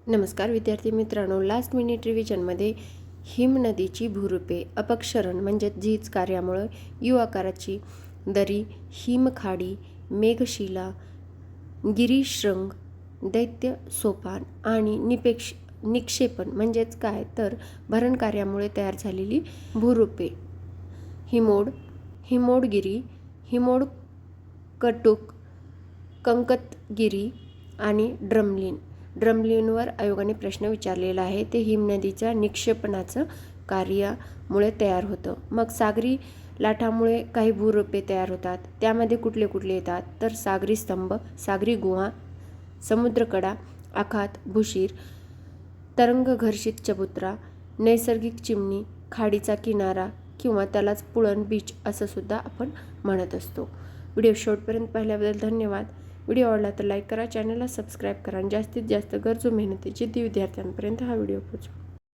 नमस्कार विद्यार्थी मित्रांनो, लास्ट मिनिट रिव्हिजनमध्ये हिमनदीची भूरूपे, अपक्षरण म्हणजे झीज कार्यामुळे यू आकाराची दरी, हिमखाडी, मेघशिला, गिरीशृंग, दैत्य सोपान आणि निक्षेपण म्हणजेच काय तर भरण कार्यामुळे तयार झालेली भूरूपे. हिमोड, हिमोडगिरी, हिमोडकटुक, कंकतगिरी आणि ड्रमलिन. ड्रमलिनवर आयोगाने प्रश्न विचारलेला आहे. ते हिमनदीच्या निक्षेपणाचं कार्यामुळे तयार होतं. मग सागरी लाटामुळे काही भूरूपे तयार होतात. त्यामध्ये कुठले कुठले येतात तर सागरी स्तंभ, सागरी गुहा, समुद्रकडा, आखात, भूशीर, तरंगघर्षित चबुतरा, नैसर्गिक चिमणी, खाडीचा किनारा किंवा त्यालाच पुळण बीच असं सुद्धा आपण म्हणत असतो. व्हिडिओ शेवटपर्यंत पाहिल्याबद्दल धन्यवाद. व्हिडिओ आवडला तर लाईक करा, चॅनलला सबस्क्राईब करा आणि जास्तीत जास्त गरजू मेहनती जिद्दी विद्यार्थ्यांपर्यंत हा व्हिडिओ पोहोचवा.